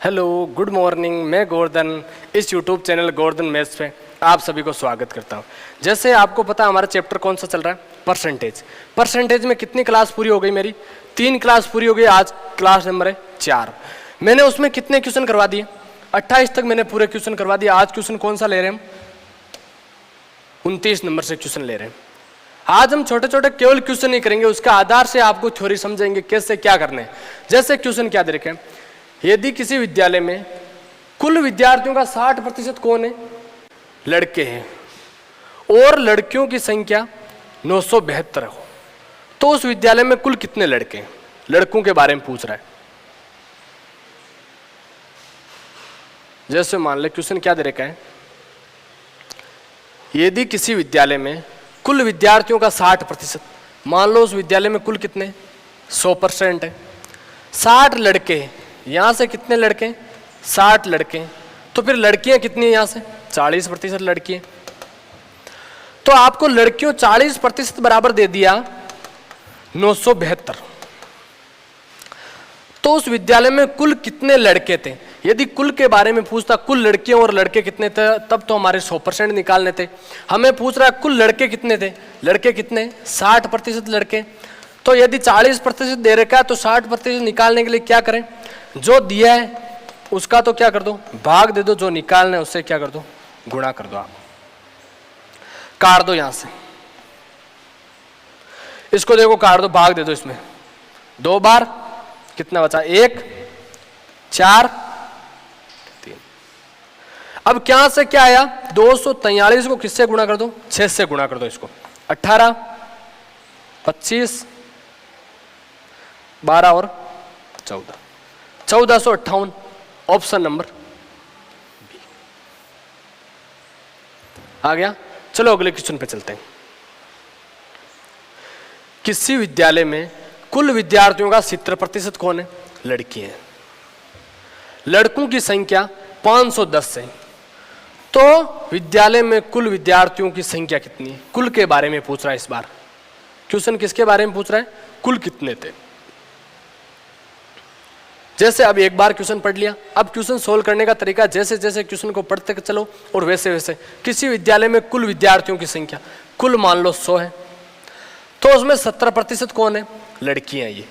Hello, good morning. मैं गोवर्धन, इस YouTube channel Govardhan maths पे आप सभी को स्वागत करता हूँ। जैसे आपको पता हमारा चैप्टर कौन सा चल रहा है, परसेंटेज। परसेंटेज में कितनी क्लास पूरी हो गई मेरी? 3 क्लास पूरी हो गई। आज क्लास नंबर है 4। मैंने उसमें कितने क्वेश्चन करवा दिए? 28 तक मैंने पूरे क्वेश्चन करवा दिए। आज क्वेश्चन कौन सा ले रहे हैं हम? 29 नंबर से क्वेश्चन ले रहे हैं। आज हम छोटे छोटे केवल क्वेश्चन नहीं करेंगे, उसके आधार से आपको थ्योरी समझेंगे कैसे क्या करने हैं। जैसे क्वेश्चन क्या दे रखे हैं, यदि किसी विद्यालय में कुल विद्यार्थियों का 60% कौन है? लड़के हैं, और लड़कियों की संख्या 972 हो, तो उस विद्यालय में कुल कितने लड़के हैं? लड़कों के बारे में पूछ रहा है। जैसे मान ले क्वेश्चन क्या दे रखा है, यदि किसी विद्यालय में कुल विद्यार्थियों का 60%, मान लो उस विद्यालय में कुल कितने? 100% है। 60 लड़के हैं, यहां से कितने लड़के? 60 लड़के। तो फिर लड़कियां कितनी है? यहां से 40% लड़कियां। तो आपको लड़कियों 40% बराबर दे दिया 972। तो उस विद्यालय में कुल कितने लड़के थे? यदि कुल के बारे में पूछता, कुल लड़कियां और लड़के कितने थे, तब तो हमारे 100% निकालने थे। हमें पूछ रहा है कुल लड़के कितने थे? लड़के कितने? 60% लड़के। तो यदि 40% दे रखा है तो 60% निकालने के लिए क्या करें? जो दिया है उसका तो क्या कर दो, भाग दे दो। जो निकालना है उससे क्या कर दो, गुणा कर दो। आप काट दो यहां से, इसको देखो काट दो, भाग दे दो इसमें 2 बार। कितना बचा? 1, 4, 3। अब क्या से क्या आया? 243 को किससे गुणा कर दो? 6 से गुणा कर दो इसको। 18, 25, 12 और 14, 1458। ऑप्शन नंबर बी आ गया। चलो अगले क्वेश्चन पे चलते हैं। किसी विद्यालय में कुल विद्यार्थियों का 70% कौन है? लड़की है। लड़कों की संख्या 510 है। तो विद्यालय में कुल विद्यार्थियों की संख्या कितनी है? कुल के बारे में पूछ रहा है इस बार। क्वेश्चन किसके बारे में पूछ रहा है? कुल कितने थे। जैसे अब एक बार क्वेश्चन पढ़ लिया, अब क्वेश्चन सोल्व करने का तरीका जैसे जैसे क्वेश्चन को पढ़ते चलो और वैसे वैसे। किसी विद्यालय में कुल विद्यार्थियों की संख्या, कुल मान लो 100 है, तो उसमें 70% कौन है? लड़कियां। ये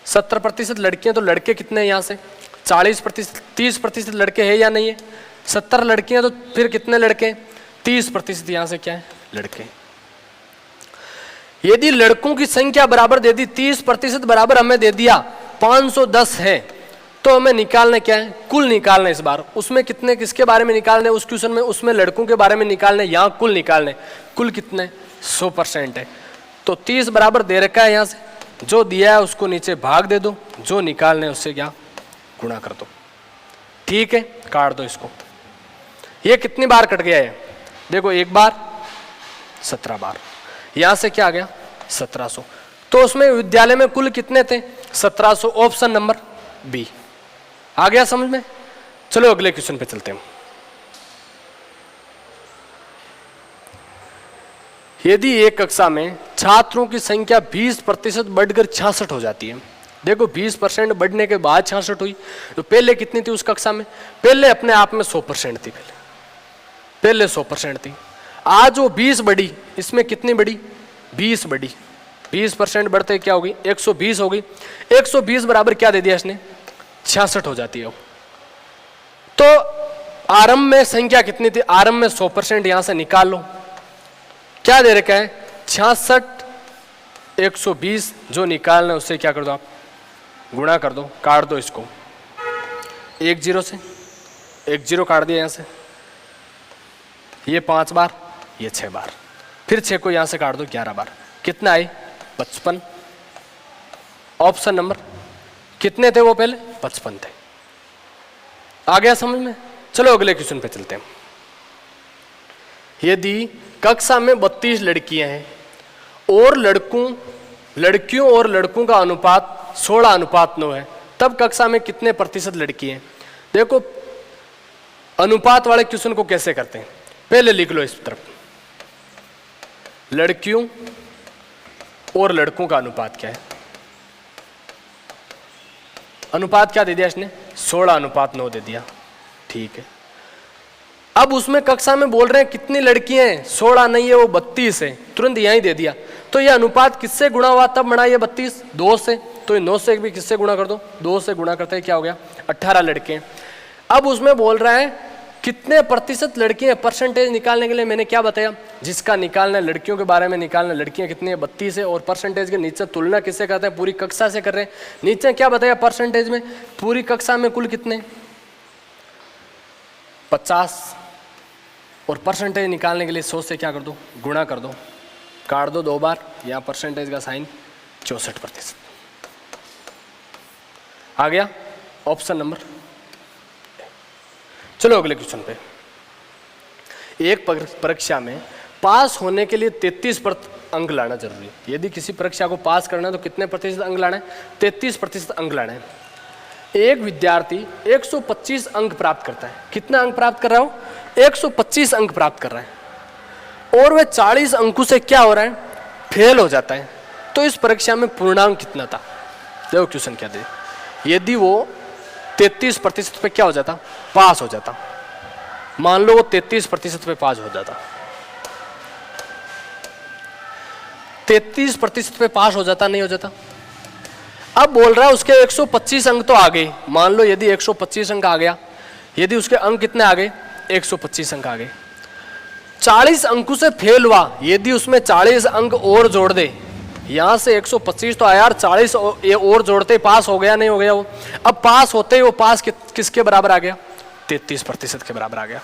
70% लड़कियां, तो लड़के कितने हैं? यहां से 40%, 30% लड़के हैं या नहीं है? 70 लड़कियां, तो फिर कितने लड़के? 30% यहां से क्या है? लड़के। यदि लड़कों की संख्या बराबर दे दी, 30% बराबर हमें दे दिया 510 है, तो हमें निकालना क्या है? कुल निकालना। इस बार उसमें कितने, किसके बारे में निकालने? उस क्वेश्चन में उसमें लड़कों के बारे में निकालने, यहां कुल निकालने। कुल कितने? 100% है। तो 30 बराबर दे रखा है, यहां से जो दिया है उसको नीचे भाग दे दो, जो निकालने उससे क्या गुणा कर दो। ठीक है, काट दो इसको। ये कितनी बार कट गया है? देखो 1 बार, 17 बार। यहां से क्या आ गया? 1700। तो उसमें विद्यालय में कुल कितने थे? 1700। ऑप्शन नंबर बी आ गया समझ में। चलो अगले क्वेश्चन पे चलते हैं। यदि एक कक्षा में छात्रों की संख्या 20% बढ़कर 66 हो जाती है। देखो 20% बढ़ने के बाद 66 हुई, तो पहले कितनी थी उस कक्षा में? पहले अपने आप में 100% थी। पहले 100% थी। आज वो 20 बढ़ी, इसमें कितनी बढ़ी? 20 बढ़ी। 20% बढ़ते क्या होगी? 120 हो गई। 120 बराबर क्या दे दिया इसने? 66 हो जाती है। तो आरंभ में संख्या कितनी थी? आरंभ में 100%, यहां से निकाल लो। क्या दे रखा है? 66, 120। जो निकालना है उससे क्या कर दो आप? गुणा कर दो। काट दो इसको 1 0 से, 1 0 काट दिया यहां से। ये 5 बार, ये 6 बार। फिर 6 को यहां से काट दो 11 बार। कितना आई? 55। ऑप्शन नंबर कितने थे वो? पहले 55 थे। आ गया समझ में। चलो अगले क्वेश्चन पे चलते हैं। यदि कक्षा में 32 लड़कियां हैं और लड़कियों और लड़कों का अनुपात 16:9 है, तब कक्षा में कितने प्रतिशत लड़की हैं? देखो अनुपात वाले क्वेश्चन को कैसे करते हैं, पहले लिख लो इस तरफ, लड़कियों और लड़कों का अनुपात क्या है? अनुपात क्या दे दिया इसने, 16:9 दे दिया, ठीक है। अब उसमें कक्षा में बोल रहे हैं कितनी लड़कियां हैं, 16 नहीं है वो 32 है, तुरंत यहीं दे दिया। तो ये अनुपात किससे गुणा हुआ तब बना ये 32, 2 से, तो ये 9 से भी किससे गुणा कर दो, 2 से गुणा करते हैं, क्या हो गया 18 लड़के हैं। अब उसमें बोल रहा है कितने प्रतिशत लड़कियां, परसेंटेज निकालने के लिए मैंने क्या बताया, जिसका निकालना है लड़कियों के बारे में निकालना, लड़कियां कितनी है 32 है, और परसेंटेज के नीचे तुलना किससे करते हैं, पूरी कक्षा से कर रहे हैं। नीचे क्या बताया परसेंटेज में, पूरी कक्षा में कुल कितने 50, और परसेंटेज निकालने के लिए 100 से क्या कर दो, गुणा कर दो, काट दो 2 बार, यहाँ परसेंटेज का साइन 64%। आ गया ऑप्शन नंबर। चलो अगले क्वेश्चन पे। एक परीक्षा में पास होने के लिए 33% अंक लाना जरूरी है। यदि किसी परीक्षा को पास करना है तो कितने प्रतिशत अंक लाना है, 33% अंक लाना है। एक विद्यार्थी 125 अंक प्राप्त करता है, कितना अंक प्राप्त कर रहा हो, 125 अंक प्राप्त कर रहा है, और वह 40 अंकों से क्या हो रहा है, फेल हो जाता है। तो इस परीक्षा में पूर्णांक कितना था, देखो क्वेश्चन क्या दे। यदि वो 33% पे क्या हो जाता, पास हो जाता, मान लो वो 33% पे पास हो जाता, 33% पे पास हो जाता, नहीं हो जाता। अब बोल रहा है उसके 125 अंक तो आ गए, मान लो यदि 125 अंक आ गया, यदि उसके अंक कितने आ गए, 125 अंक आ गए, 40 अंकों से फेल हुआ, यदि उसमें 40 अंक और जोड़ दे, यहां से 125 तो आया यार, 40 और जोड़ते पास हो गया, नहीं हो गया वो। अब पास होते ही वो पास किसके बराबर आ गया, 33% के बराबर आ गया।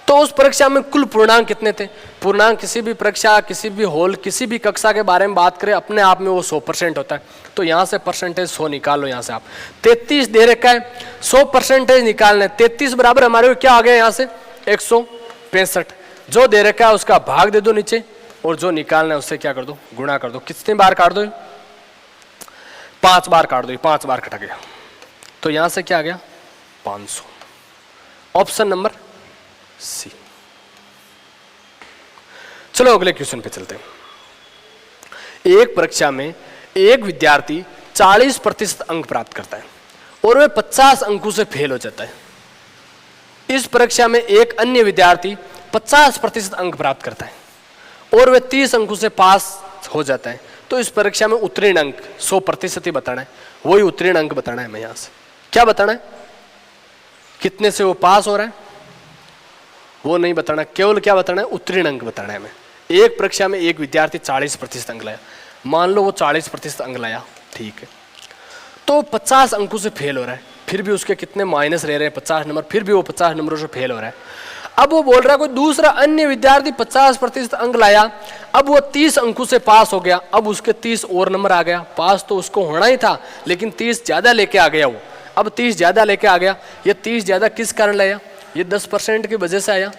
तो उस परीक्षा में कुल पूर्णांक कितने थे, पूर्णांक किसी भी परीक्षा, किसी भी हॉल, किसी भी कक्षा के बारे में बात करें, अपने आप में वो 100% होता है। तो यहां से परसेंटेज 100 निकालो, यहां से आप 33 दे रखा है, 100% निकालना है, 33 बराबर हमारे क्या आ गया, यहां से 165, जो दे रखा है उसका भाग दे दो नीचे, और जो निकालना है उससे क्या कर दो, गुणा कर दो। कितने बार काट दो, 5 बार काट दो, 5 बार कटा गया, तो यहां से क्या आ गया 500। Option number C. चलो अगले क्वेश्चन पे चलते हैं। एक परीक्षा में एक विद्यार्थी 40% अंक प्राप्त करता है और वह 50 अंकों से फेल हो जाता है। इस परीक्षा में एक अन्य विद्यार्थी 50% अंक प्राप्त करता है और वह 30 अंकों से पास हो जाता है। तो इस परीक्षा में उत्तीर्ण अंक 100% ही बताना है, वही उत्तीर्ण अंक बताना है। मैं यहां से क्या बताना है, कितने से वो पास हो रहा है वो नहीं बताना, केवल क्या बताना है, उत्तीर्ण अंक बताना है। मैं एक परीक्षा में एक विद्यार्थी 40% अंक लाया, मान लो वो 40% अंक लाया, ठीक है, तो 50 अंकों से फेल हो रहा है, फिर भी उसके कितने माइनस रह रहे हैं 50 नंबर, फिर भी वो 50 नंबरों से फेल हो रहा है। अब वो बोल रहा है कोई दूसरा अन्य विद्यार्थी 50% अंक लाया, अब वो 30 अंकों से पास हो गया, अब उसके 30 और नंबर आ गया, पास तो उसको होना ही था लेकिन 30 ज्यादा लेके आ गया वो। अब 30 ज्यादा लेके आ गया, ये 30 ज्यादा किस कारण लाया, ये 10% की वजह से आया।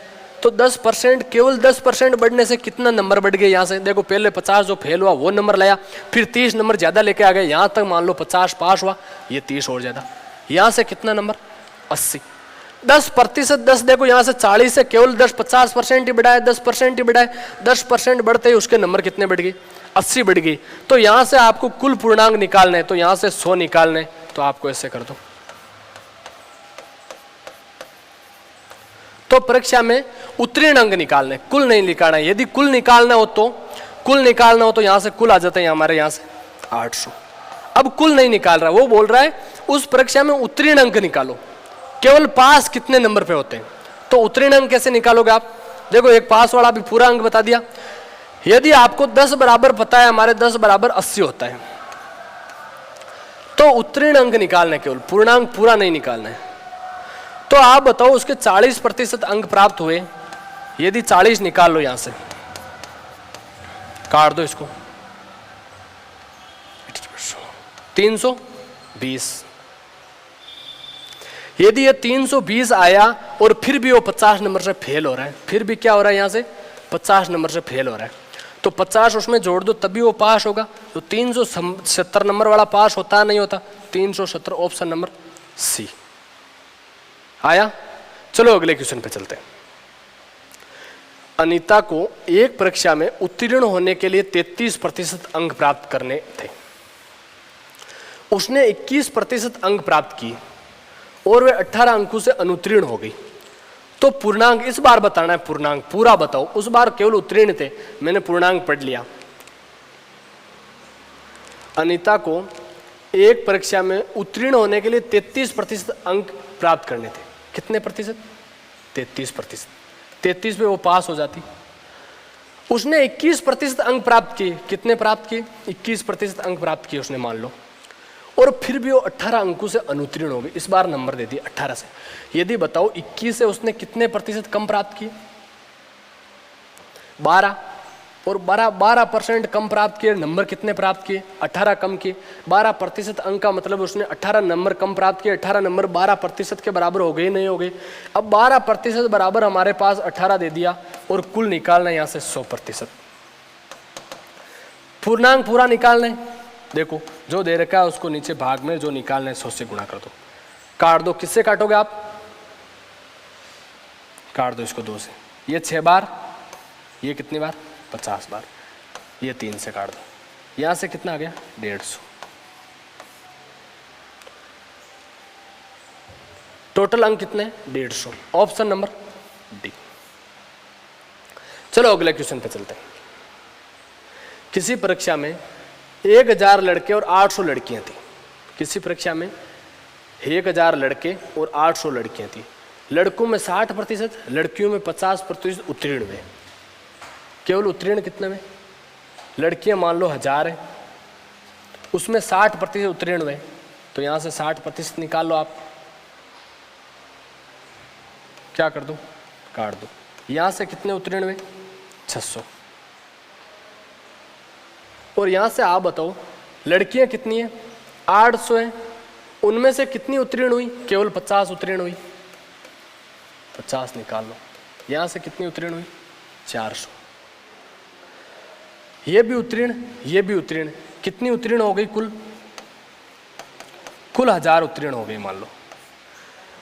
तो 10%, केवल 10% बढ़ने से कितना नंबर बढ़ गए, यहाँ से देखो पहले 50 जो फेल हुआ वो नंबर लाया, फिर 30 नंबर ज्यादा लेके आ गए, यहाँ तक मान लो 50 पास हुआ, ये 30 और ज्यादा, यहाँ से कितना नंबर 80। 10%, 10 देखो यहाँ से 40 से केवल 50% ही बढ़ाए, 10% ही बढ़ाए, 10% बढ़ते ही उसके नंबर कितने बढ़ गए, 80 बढ़ गई। तो यहाँ से आपको कुल पूर्णांक निकालना है, तो यहाँ से 100 निकालना है, तो आपको ऐसे कर दो। तो परीक्षा में उत्तीर्ण अंक निकालने, कुल नहीं निकालना है। यदि कुल निकालना हो तो यहाँ से कुल आ जाता है हमारे यहाँ से 800। अब कुल नहीं निकाल रहा, वो बोल रहा है उस परीक्षा में उत्तीर्ण अंक निकालो, केवल पास कितने नंबर पे होते हैं। तो उत्तीर्ण अंक कैसे निकालोगे आप, देखो एक पास वाला भी पूरा अंक बता दिया। यदि आपको 10 बराबर पता है, हमारे 10 बराबर 80 होता है, तो उत्तीर्ण अंक निकालना है, केवल पूर्णांक पूरा नहीं निकालना है। तो आप बताओ उसके 40% अंक प्राप्त हुए, यदि 40 निकाल लो, यहां से काट दो इसको, 320। यदि ये 320 आया और फिर भी वो 50 नंबर से फेल हो रहा है, फिर भी क्या हो रहा है, यहां से 50 नंबर से फेल हो रहा है, तो 50 उसमें जोड़ दो तभी वो पास होगा। तो 370 नंबर वाला पास होता नहीं होता, 370, ऑप्शन नंबर सी आया। चलो अगले क्वेश्चन पे चलते हैं। अनीता को एक परीक्षा में उत्तीर्ण होने के लिए 33% अंक प्राप्त करने थे। उसने 21% अंक प्राप्त किए और वे 18 अंकों से अनुत्तीर्ण हो गई, तो पूर्णांक इस बार बताना है, पूर्णांक पूरा बताओ। उस बार केवल उत्तीर्ण थे, मैंने पूर्णांक पढ़ लिया। अनीता को एक परीक्षा में उत्तीर्ण होने के लिए 33% अंक प्राप्त करने थे। कितने प्रतिशत? 33%। 33 पे वो पास हो जाती। उसने 21% अंक प्राप्त किए। कितने प्राप्त किए? 21% अंक प्राप्त किए उसने, मान लो, और फिर भी वो 18 अंकों से अनुत्तीर्ण हो गई। इस बार नंबर दे दिए 18 से। यदि बताओ 21 से उसने कितने प्रतिशत कम प्राप्त किए? 12, और 12% कम प्राप्त किए। नंबर कितने प्राप्त किए? 18 कम किए। 12% अंक का मतलब उसने 18 नंबर कम प्राप्त किए। 18 नंबर 12% के बराबर हो गए, नहीं हो गए? अब 12% बराबर हमारे पास 18 दे दिया, और कुल निकालना यहाँ से 100%। पूर्णांक पूरा निकालना है। देखो जो दे रखा है उसको नीचे भाग में जो निकालना है 100 से गुणा कर दो। काट दो। किससे काटोगे आप? काट दो इसको 2 से। ये 6 बार, ये कितनी बार? 50 बार। ये 3 से काट दो। यहां से कितना आ गया? 150। टोटल अंक कितने? 150। Option number D. चलो अगले क्वेश्चन पे चलते हैं। किसी परीक्षा में 1000 लड़के और 800 लड़कियां थी। किसी परीक्षा में 1000 लड़के और 800 लड़कियां थी। लड़कों में 60%, लड़कियों में 50% उत्तीर्ण हुए। केवल उत्तीर्ण कितने में? लड़कियां मान लो 1000 है, उसमें 60% उत्तीर्ण हुए, तो यहां से 60% निकाल लो आप। क्या कर दो? काट दो। यहां से कितने उत्तीर्ण हुए? 600। और यहां से आप बताओ लड़कियां कितनी है? 800 है, उनमें से कितनी उत्तीर्ण हुई? केवल 50 उत्तीर्ण हुई। 50 निकाल लो। यहां से कितनी उत्तीर्ण हुई? 400। ये भी उत्तीर्ण, ये भी उत्तीर्ण। कितनी उत्तीर्ण हो गई? कुल 1000 उत्तीर्ण हो गई मान लो।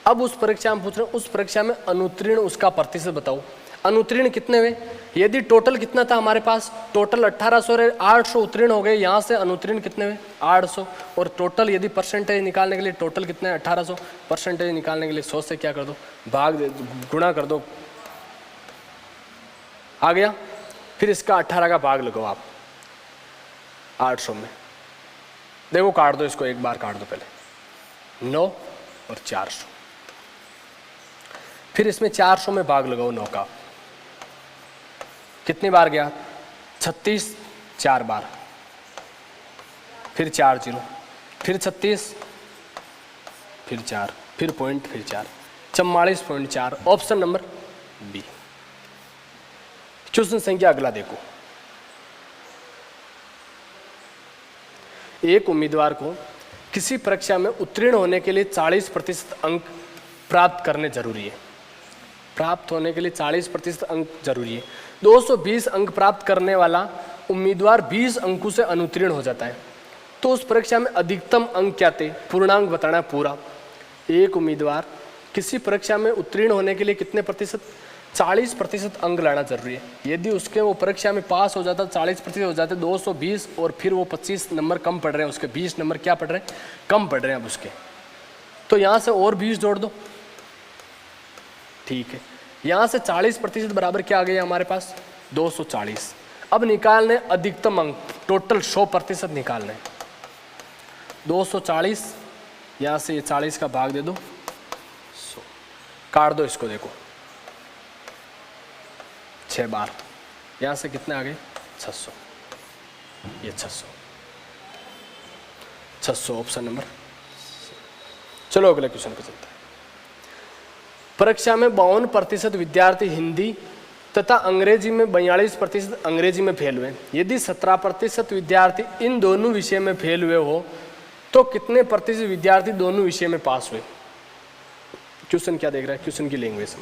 अब उस परीक्षा में पूछ रहे हैं, उस परीक्षा में अनुत्तीर्ण उसका प्रतिशत बताओ। अनुत्तीर्ण कितने हुए? यदि टोटल कितना था हमारे पास? टोटल 1800 है, 800 उत्तीर्ण हो गए। यहाँ से अनुत्तीर्ण कितने हुए? 800। और टोटल यदि परसेंटेज निकालने के लिए टोटल कितने हैं? 1800। परसेंटेज निकालने के लिए 100 से क्या कर दो? भाग गुणा कर दो। आ गया? फिर इसका 18 का भाग लगाओ आप 800 में। देखो काट दो इसको, एक बार काट दो पहले। 9 और 400। फिर इसमें 400 में भाग लगाओ 9 का। कितनी बार गया? 36, 4 बार। फिर 4 0, फिर 36, फिर 4, फिर पॉइंट, फिर 4, 44.4। Option number B. क्वेश्चन संख्या अगला देखो। एक उम्मीदवार को किसी परीक्षा में उत्तीर्ण होने के लिए 40% अंक प्राप्त करने जरूरी है। प्राप्त होने के लिए 40% अंक जरूरी है। 220 अंक प्राप्त करने वाला उम्मीदवार 20 अंकों से अनुत्तीर्ण हो जाता है, तो उस परीक्षा में अधिकतम अंक क्या थे? पूर्णांक बताना है पूरा। एक उम्मीदवार किसी परीक्षा में उत्तीर्ण होने के लिए कितने प्रतिशत? 40% अंक लाना जरूरी है। यदि उसके वो परीक्षा में पास हो जाता, 40% हो जाते, 220, और फिर वो 25 नंबर कम पड़ रहे हैं उसके, 20 नंबर क्या पड़ रहे हैं? कम पड़ रहे हैं अब उसके, तो यहाँ से और 20 जोड़ दो। ठीक है, यहाँ से 40% बराबर क्या आ गया हमारे पास? 240। अब निकालने अधिकतम अंक, टोटल 100% निकालने। 240, यहाँ से ये 40 का भाग दे दो 100, काट दो इसको। देखो 6 बार, यहाँ से कितने आ गए? 600। ये 600 ऑप्शन नंबर। चलो अगले क्वेश्चन पे चलते हैं। परीक्षा में 52% विद्यार्थी हिंदी तथा अंग्रेजी में 42% अंग्रेजी में फेल हुए। यदि 17% विद्यार्थी इन दोनों विषय में फेल हुए हो, तो कितने प्रतिशत विद्यार्थी दोनों विषय में पास हुए? क्वेश्चन क्या देख रहा है? क्वेश्चन की लैंग्वेज।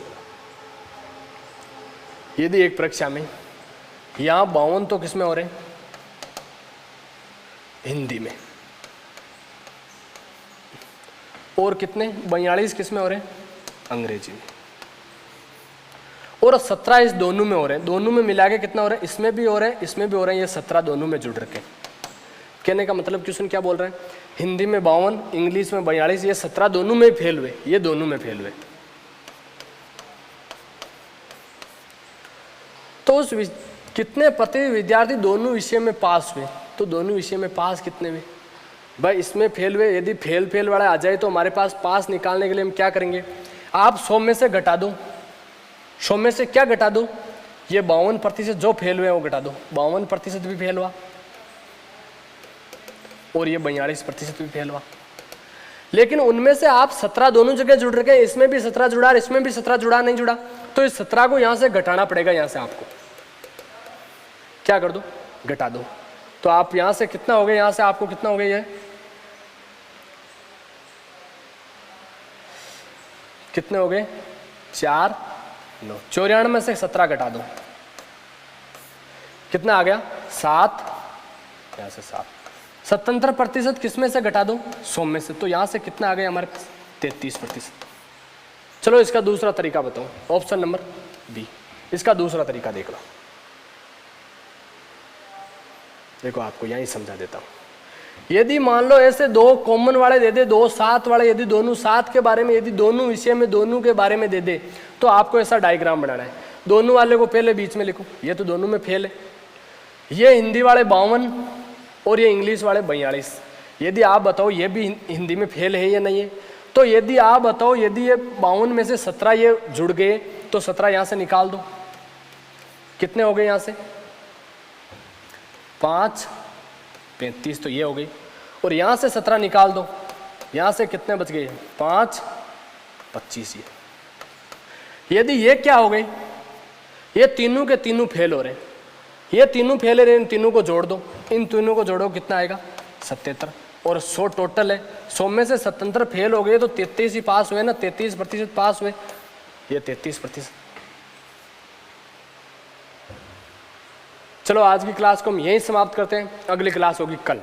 यदि एक परीक्षा में यहाँ 52 तो किसमें हो रहे हैं? हिंदी में। और कितने? 42 किसमें हो रहे हैं? अंग्रेजी में। और 17 इस दोनों में हो रहे हैं। दोनों में मिला के कितना हो रहा है? इसमें भी हो रहे हैं, इसमें भी हो रहे हैं। ये 17 दोनों में जुड़ रखे। कहने का मतलब क्वेश्चन क्या बोल रहे हैं, हिंदी में 52, इंग्लिश में 42, ये 17 दोनों में फेल हुए, ये दोनों में फेल हुए। तो उस कितने प्रति विद्यार्थी दोनों विषय में पास हुए, तो दोनों विषय में पास कितने हुए भाई, इसमें फेल हुए। यदि फेल वाला आ जाए तो हमारे पास पास निकालने के लिए हम क्या करेंगे, आप 100 में से घटा दो, 100 में से क्या घटा दो, ये 52% जो फेल हुए वो घटा दो, 52% भी फेल हुआ और ये 42% भी फेल हुआ। लेकिन उनमें से आप 17 दोनों जगह जुड़ रखे हैं, इसमें भी 17 जुड़ा, इसमें भी 17 जुड़ा, नहीं जुड़ा, तो इस 17 को यहां से घटाना पड़ेगा, यहां से आपको क्या कर दो, घटा दो। तो आप यहां से कितना हो गया, यहां से आपको कितना हो गया, ये कितने हो गए, 4, 9, 94 में से 17 घटा दो, कितना आ गया, 7, यहां से 7। 77% किस में से घटा दो, 100 में से, तो यहां से कितना आ गया हमारे पास, 33%। चलो इसका दूसरा तरीका बताओ, ऑप्शन नंबर बी, इसका दूसरा तरीका देख लो। देखो आपको यहीं समझा देता हूं, यदि मान लो ऐसे दो कॉमन वाले दे दे, 2 7 वाले, यदि दोनों 7 के बारे में, यदि दोनों विषय में दोनों के बारे में दे दे, तो आपको ऐसा डायग्राम बनाना है। दोनों वाले को पहले बीच में लिखो, ये तो दोनों में फेल है, ये हिंदी वाले 52 और ये इंग्लिश वाले 42। यदि आप बताओ ये भी हिंदी में फेल है या नहीं है, तो यदि आप बताओ यदि ये 52 में से 17 ये जुड़ गए तो 17 यहां से निकाल दो, कितने हो गए यहां से, 5, 35, तो ये हो गई, और यहां से 17 निकाल दो, यहां से कितने बच गए, 5, 25। यदि ये क्या हो गई, ये तीनों के तीनों फेल हो रहे हैं, ये तीनों फेल हो रहे हैं, इन तीनों को जोड़ दो, इन तीनों को जोड़ो कितना आएगा, 77, और 100 टोटल है, 100 में से 77 फेल हो गए तो 33 ही पास हुए ना, 33% पास हुए, ये 33%। चलो आज की क्लास को हम यहीं समाप्त करते हैं, अगली क्लास होगी कल।